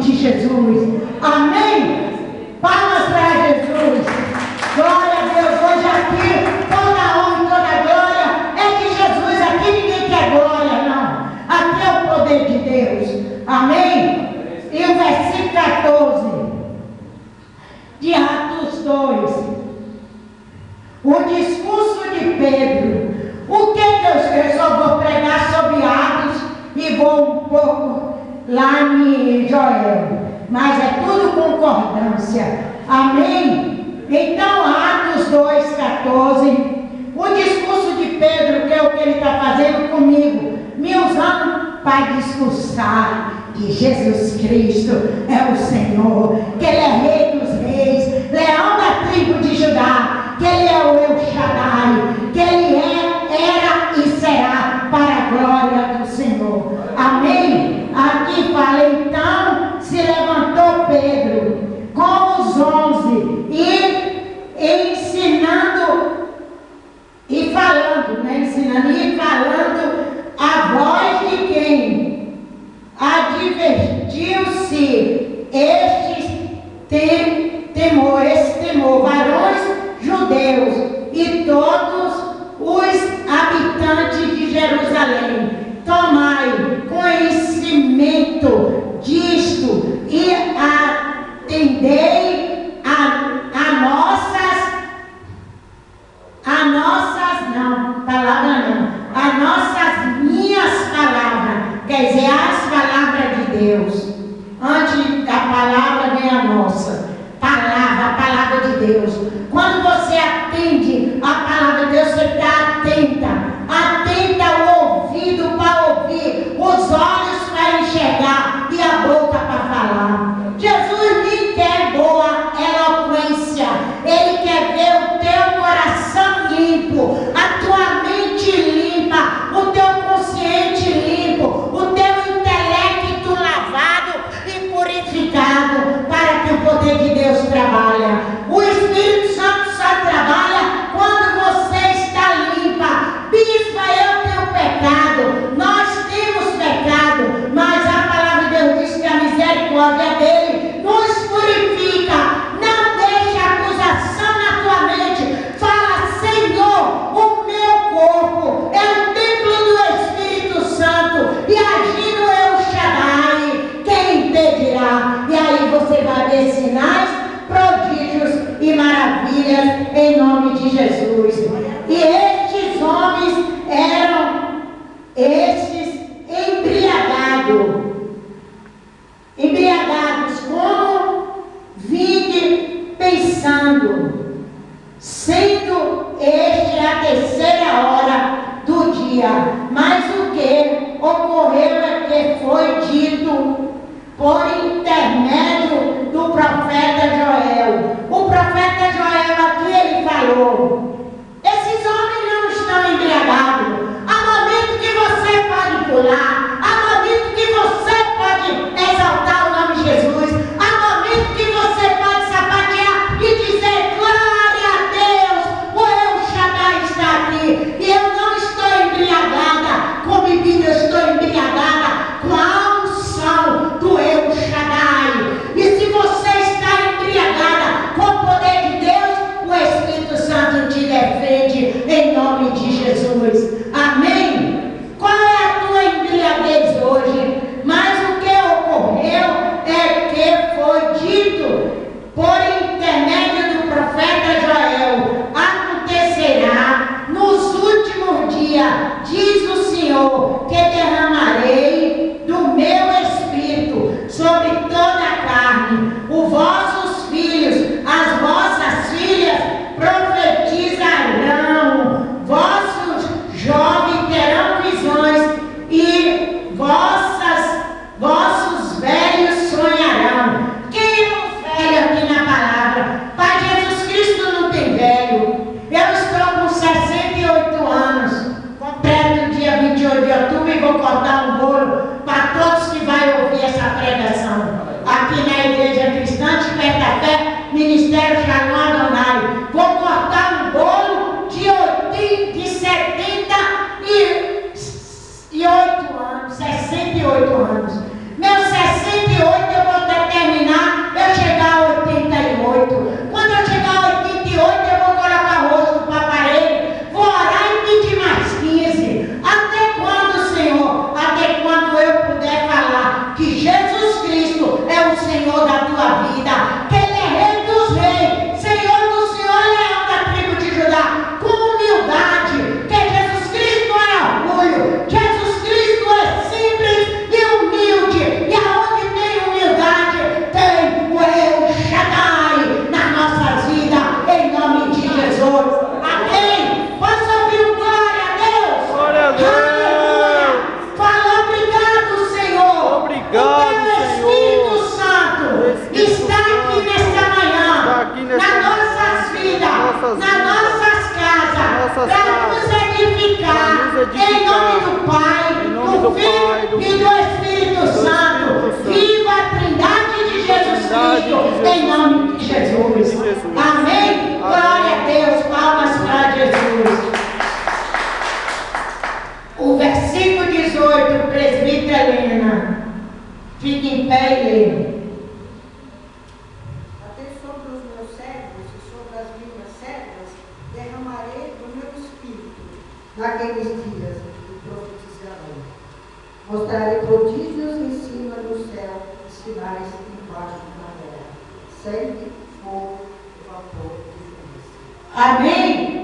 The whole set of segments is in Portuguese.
de Jesus. Amém? Palmas para Jesus. Glória a Deus. Hoje aqui, toda honra e toda glória é de Jesus. Aqui ninguém quer glória, não. Aqui é o poder de Deus. Amém? E o versículo 14 de Atos 2. O discurso de Pedro. O que eu só vou pregar sobre Atos e vou um pouco lá em Joel. Mas é tudo concordância. Amém? Então, Atos 2,14. O discurso de Pedro, que é o que ele está fazendo comigo, me usando para discursar que Jesus Cristo é o Senhor, que Ele é Rei dos Reis, Leão da tribo de Judá, que Ele é o El Shaddai, que Ele era e será para a glória do Senhor. Amém? Aqui fala, então se levantou Pedro com os 11 e ensinando e falando, né? Ensinando e falando a voz de quem? Advertiu-se esse temor, varões judeus e todos os habitantes de Jerusalém, tomai conhecimento disto e atendei a nossas minhas palavras, quer dizer, as palavras de Deus. Antes da palavra vem a nossa palavra, a palavra de Deus. Quando você atende a palavra de Deus, você está atenta ao ouvido para ouvir, os olhos para enxergar e a boca para falar. Jesus nem quer boa eloquência, Ele quer ver o teu coração limpo, a tua mente limpa, o teu consciente limpo, o teu intelecto lavado e purificado, para que o poder de Deus trabalhe. O Espírito Santo só trabalha quando você está limpa. Bispa, eu tenho pecado, nós temos pecado, mas a palavra de Deus diz que a misericórdia dele nos purifica. Não deixe acusação na tua mente. Fala, Senhor, o meu corpo é o templo do Espírito Santo, e agindo El Shaddai, quem impedirá? E aí você vai ver sinais, prodígios e maravilhas em nome de Jesus. E estes homens eram embriagados como vinho, pensando, sendo este a terceira hora do dia. Mas o que ocorreu é que foi dito por intermédio do profeta Joel. O profeta Joel aqui ele falou: esses homens não estão embriagados. Há momento que você pode pular, há momento que você pode exaltar o nome de Jesus, há momento que você pode sapatear e dizer glória a Deus, o El Shaddai está aqui. E eu não estou embriagada com bebida, eu estou embriagada com a unção do El Shaddai. E se você está embriagada com o poder de Deus, o Espírito Santo te defende em nome de Jesus. Amém? Qual é a tua embriaguez? nossas casas, nos edificar, para nos edificar, em nome do Pai, em nome do Filho Pai, do e Filho do Espírito Santo. Viva a Trindade de Jesus Cristo, em nome de Jesus. Amém? Glória a Deus, palmas para Jesus. O versículo 18, presbítera Helena, fique em pé e lê. Até sobre os meus servos e sobre as minhas servas derramarei do meu espírito naqueles dias, e profetizarão. Mostrarei prodígios em cima do céu e sinais embaixo da terra, sangue, fogo e vapor de fumaça. Amém?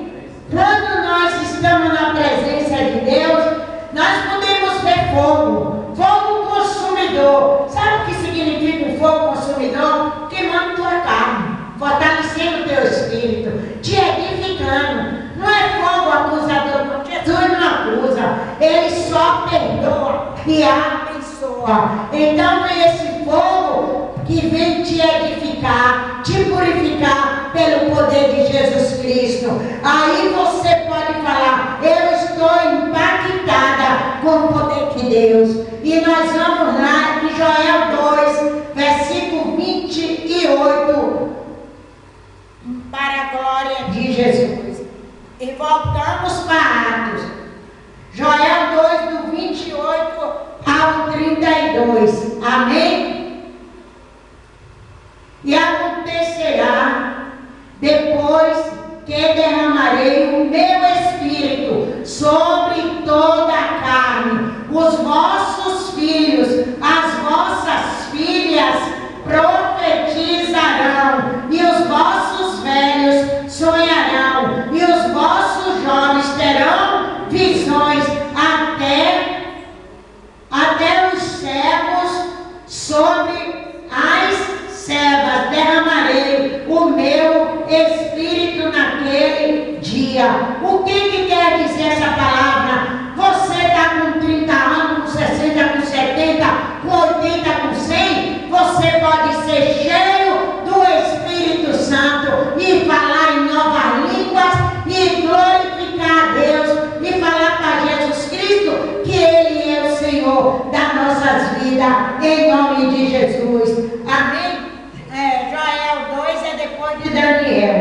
Quando nós estamos na presença de Deus, nós podemos ver fogo, fogo consumidor. Sabe o que significa um fogo consumidor? Queimando tua carne, fortalecendo o teu espírito, te edificando. Não é fogo acusador, porque Jesus não acusa, Ele só perdoa e abençoa. Então é esse fogo que vem te edificar, te purificar pelo poder de Jesus Cristo. Aí você pode falar: eu estou impactada com o poder de Deus. E nós vamos lá em Joel 2, versículo 28, para a glória de Jesus. E voltamos para Atos. Joel 2, do 28 ao 32. Amém? E acontecerá, depois que derramarei o meu espírito sobre toda a carne, os vossos filhos, as vossas filhas profetizarão, e os vossos velhos sonharão, e os vossos jovens terão visões, até os servos sobre as servas derramarei o meu espírito naquele dia. O que quer dizer essa palavra? Você está com 30 anos, com 60, com 70, com 80, com 100, você pode ser cheio do Espírito Santo e falar em novas línguas e glorificar a Deus e falar para Jesus Cristo que Ele é o Senhor das nossas vidas, em nome de Jesus. Amém? Joel 2 é depois de Daniel.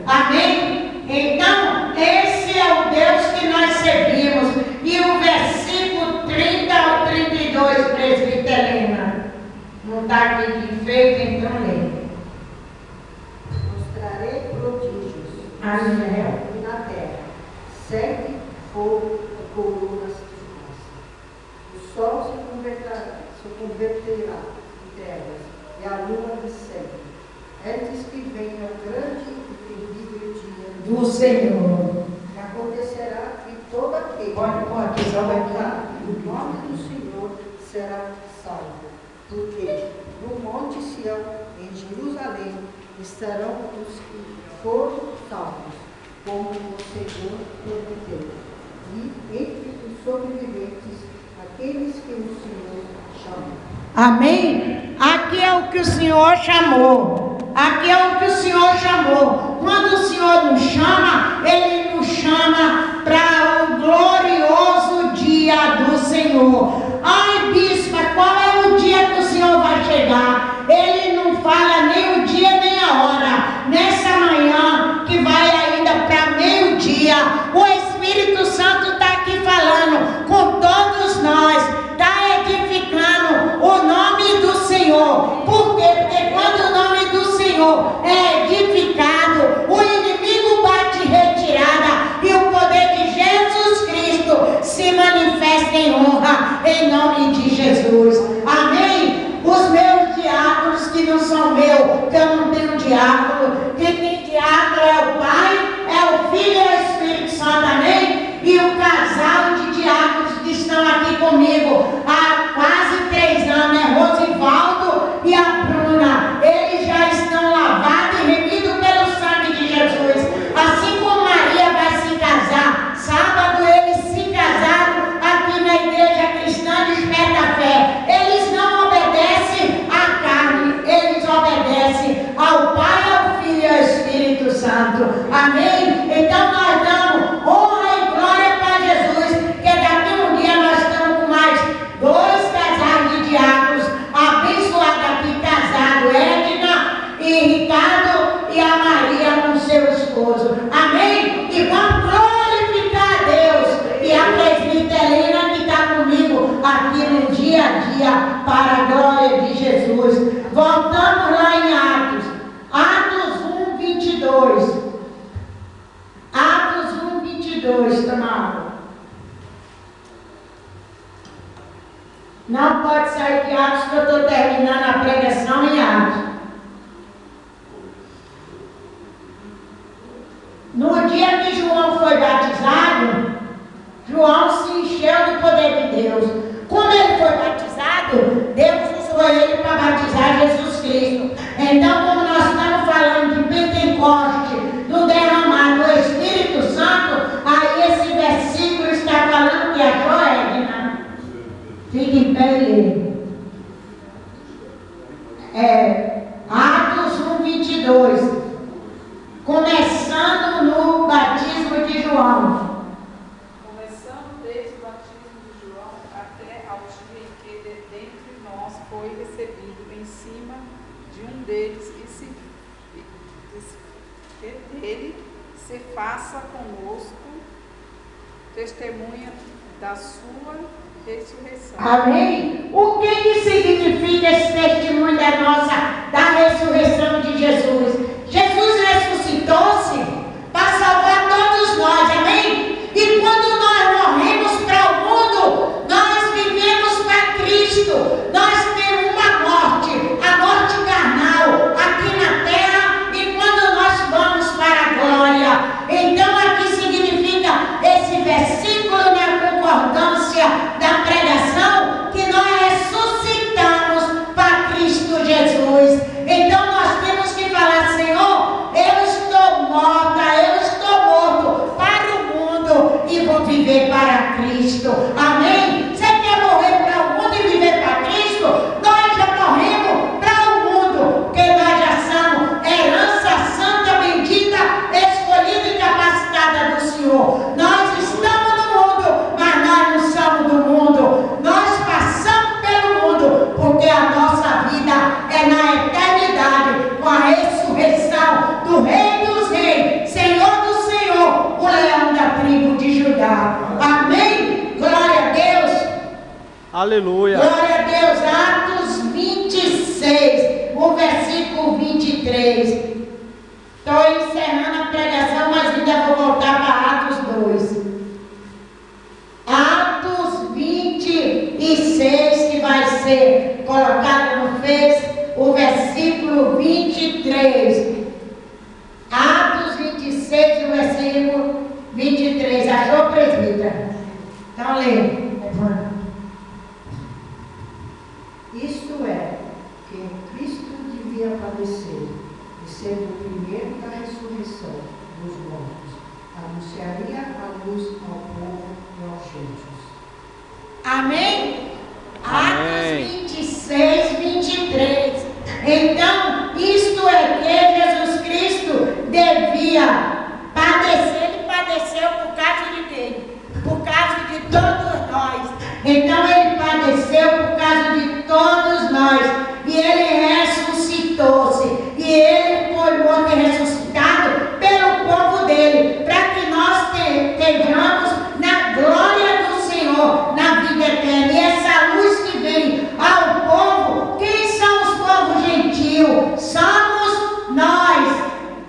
Amém? Então, esse é o Deus que nós servimos. E o versículo 30 ao 32, presbítera Helena. Não está aqui de enfeite, então lê. Mostrarei prodígios Amém. na terra, sangue, fogo e colunas de fumaça. O sol se converterá em trevas e a lua em sangue, antes que venha o grande e terrível dia Do Senhor. E acontecerá que todo aquele Pode só daqui. o nome do Senhor será salvo, porque no Monte Sião, em Jerusalém, estarão os que foram salvos, como o Senhor prometeu, e entre os sobreviventes, aqueles que o Senhor chamou. Amém? Aqui é o que o Senhor chamou. Aqui é o que o Senhor chamou. Quando o Senhor nos chama, Ele nos chama para o glorioso dia do Senhor. Ai, bispa, qual é o dia que o Senhor vai chegar? Ele não fala nem o dia nem a hora. Nessa manhã, que vai ainda para meio-dia, o Espírito Santo está aqui falando com todos nós, está edificando o nome do Senhor. Por quê? Porque quando o nome do Senhor é edificado, o inimigo bate retirada e o poder de Jesus Cristo se manifesta em honra, em dia para a glória de Jesus. Voltamos lá em Atos. Atos 1, 22. Atos 1, 22, Tamara. Não pode sair de Atos, que eu estou terminando a pregação em Atos. No dia que João foi batizado, João se encheu do poder de Deus. Como ele foi batizado, Deus usou ele para batizar Jesus Cristo. Então, como nós estamos falando de Pentecoste, do derramar do Espírito Santo, aí esse versículo está falando que a Joedna fica em pé e lê. Atos 1, 22. Começando no batismo de João. Começando desde o batismo de João até ao dia em que dentre nós foi recebido em cima de um deles que dele se faça conosco testemunha da sua ressurreição. Amém? O que significa esse testemunho da ressurreição de Jesus? Jesus ressuscitou-se para salvar todos nós, amém? E quando nós morremos para o mundo, nós vivemos para Cristo. Nós temos uma morte, a morte carnal, aqui na terra, e quando nós vamos para a glória. Então aqui significa esse versículo na concordância da pregação, que nós ressuscitamos para Cristo Jesus. Então nós temos que falar, Senhor, eu estou morta, eu estou morto para o mundo e vou viver para Cristo. Amém? Você quer morrer para o mundo e viver para Cristo? Nós já morremos para o mundo, porque nós já somos herança santa, bendita, escolhida e capacitada do Senhor. Nós estamos no mundo, mas nós não somos do mundo. Nós passamos pelo mundo, porque a nossa vida é na eternidade, com a ressurreição do Rei dos Reis, Senhor do Senhor, o leão da tribo de Judá. Amém? Glória a Deus. Aleluia. Glória a Deus. Atos 26, o versículo 23. Estou encerrando a pregação, mas ainda vou voltar para Atos 2. Atos 26, que vai ser colocado no Face, o versículo 23. Atos 26, o versículo 23. Achou, presbítero? Então lê. Isto é, que Cristo devia padecer e ser o primeiro da ressurreição dos mortos, anunciaria a luz ao povo e aos gentios. Amém? Amém. Atos 26, 23. Então, isto é que Jesus Cristo devia padecer. Ele padeceu por causa de quem? Por causa de todos nós. Então, ele padeceu por causa de todos nós. E ele ressuscitou-se. E ele foi morto e ressuscitado pelo povo dele, para que nós estejamos na glória do Senhor, na vida eterna. E essa luz que vem ao povo, quem são os povos gentios? Somos nós,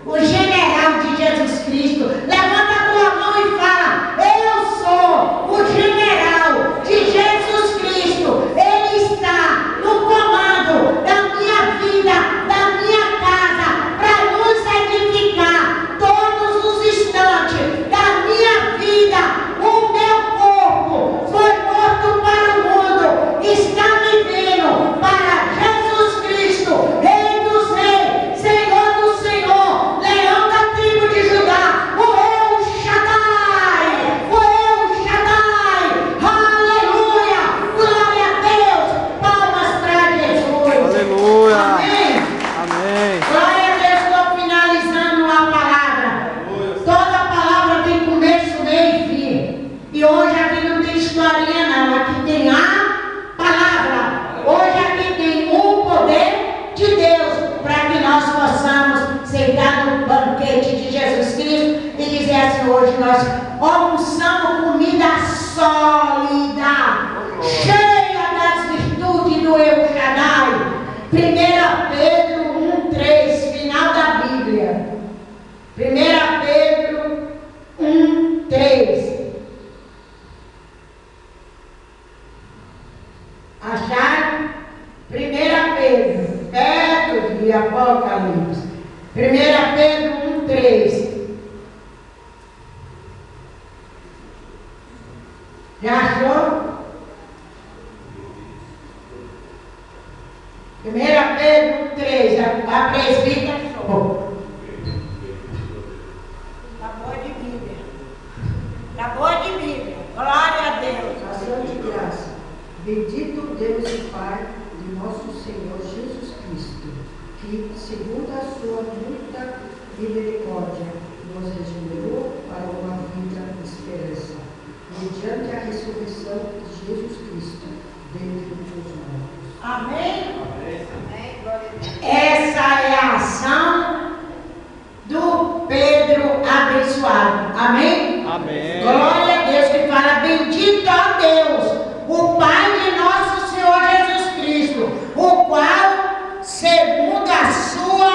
o general de Jesus Cristo. Levanta a tua mão e fala: eu sou o general de Jesus Cristo. Ele está no comando da minha vida, da minha casa, para nos edificar todos os instantes da minha vida. O meu corpo foi morto para o mundo, está vivendo para Jesus Cristo, Rei dos Reis, Senhor do Senhor, leão da tribo de Judá, o El Shaddai, o El Shaddai. Aleluia, glória a Deus, palmas para Jesus. Aleluia. Amém. Amém. Glória a Deus, estou finalizando a palavra. Toda palavra tem começo, meio e fim. E hoje aqui não tem historinha não, aqui tem a palavra. Hoje aqui tem o poder de Deus, para que nós possamos sentar no banquete de Jesus Cristo e dizer assim: hoje nós almoçamos comida sólida, cheia das virtudes Acharam? 1 Pedro, perto de Apocalipse. 1 Pedro 1:3. Já achou? 1 Pedro 1:3. A presbítera achou. Tá boa de Bíblia. Tá boa de Bíblia. Glória a Deus. Ação de graça. Bendito Deus e Pai de nosso Senhor Jesus Cristo, que, segundo a sua muita misericórdia, nos regenerou para uma vida de esperança, mediante a ressurreição de Jesus Cristo, dentre os mortos. Amém? Amém. Glória a Deus. Essa é a ação do Pedro abençoado. Amém? Amém. Glória a Deus, que fala: bendito a Deus, o Pai de nosso Senhor Jesus Cristo, o qual, segundo a sua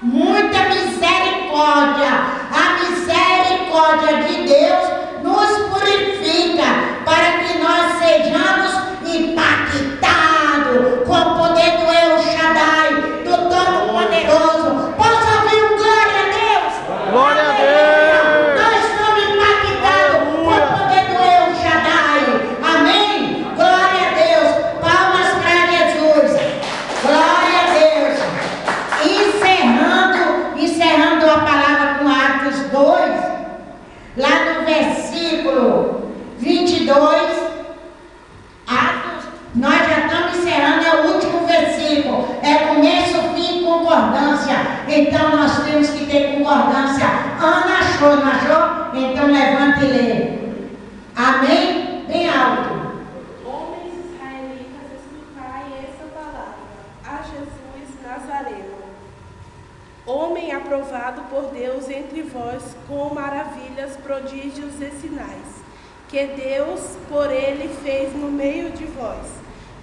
muita misericórdia, a misericórdia de Deus nos purifica para que nós sejamos impactados com o poder do El Shaddai, do Todo-Poderoso. Posso ouvir um glória a Deus? Glória a Deus. Nós estamos impactados com o poder do El Shaddai. Amém? Glória a Deus. Palmas para Jesus. Glória a Deus. Encerrando a palavra com Atos 2, lá no versículo 22. Atos, nós já estamos encerrando, é o último versículo. É começo, fim e concordância. Então nós temos que ter concordância. Ana achou, não achou? Então levanta e lê. Amém? Bem alto. Homens israelitas, escutai essa palavra, a Jesus Nazareno, homem aprovado por Deus entre vós, com maravilhas, prodígios e sinais, que Deus por ele fez no meio de vós,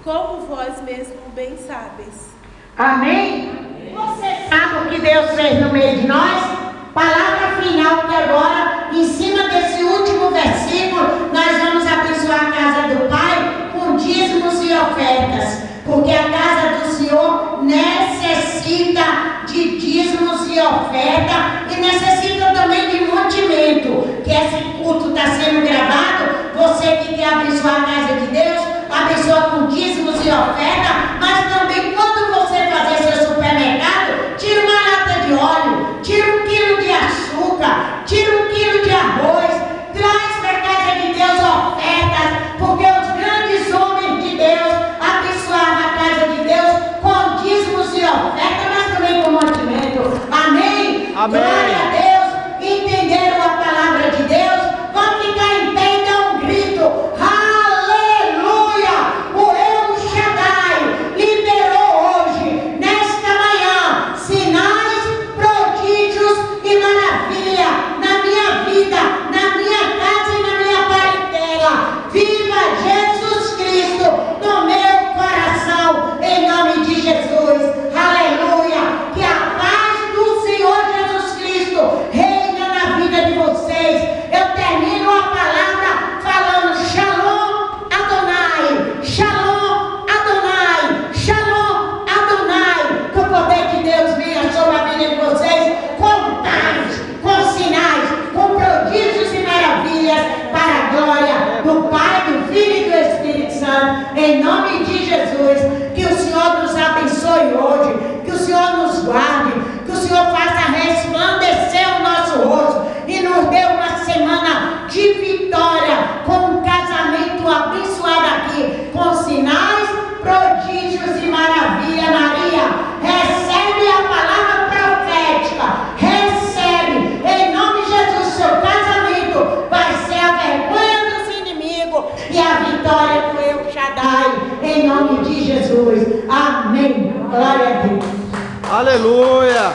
como vós mesmo bem sabeis. Amém? Você sabe o que Deus fez no meio de nós? Palavra final, que agora, em cima desse último versículo, nós vamos abençoar a casa do Pai com dízimos e ofertas, porque a casa do Senhor necessita de dízimos e oferta, e necessita também de mantimento, que esse culto está sendo gravado. Você que quer abençoar a casa de Deus, abençoa com dízimos e oferta, mas também quando você fazer seu supermercado, tira uma lata de óleo, tira 1 quilo de açúcar, tira 1 quilo de arroz, traz para a casa de Deus ofertas, porque os grandes homens de Deus abençoavam a casa de Deus com dízimos e ofertas, mas também com mantimento. Amém? Amém. Glória a Deus. Entenderam a palavra de Deus? Vamos ficar em pé e dar um grito. Aleluia! O El Shaddai liberou hoje, nesta manhã, sinais, prodígios e maravilha na minha vida, na minha casa e na minha parentela. Viva Jesus Cristo no meu coração, em nome de Jesus. Aleluia! Que a paz do Senhor Jesus Cristo reina na vida de vocês. Eu termino a palavra falando Shalom Adonai, Shalom Adonai, Shalom Adonai. Que o poder de Deus venha sobre a vida de vocês com paz, com sinais, com prodígios e maravilhas, para a glória do Pai, do Filho e do Espírito Santo, em nome de Jesus. Que o Senhor nos abençoe hoje, que o Senhor nos guarde, que o Senhor faça resplandecer o nosso rosto e nos dê uma semana de vitória, com um casamento abençoado aqui, com sinais, prodígios e maravilha. Maria, recebe a palavra profética, recebe, em nome de Jesus. Seu casamento vai ser a vergonha dos inimigos e a vitória do El Shaddai, em nome de Jesus. Amém. Glória a Deus. Aleluia.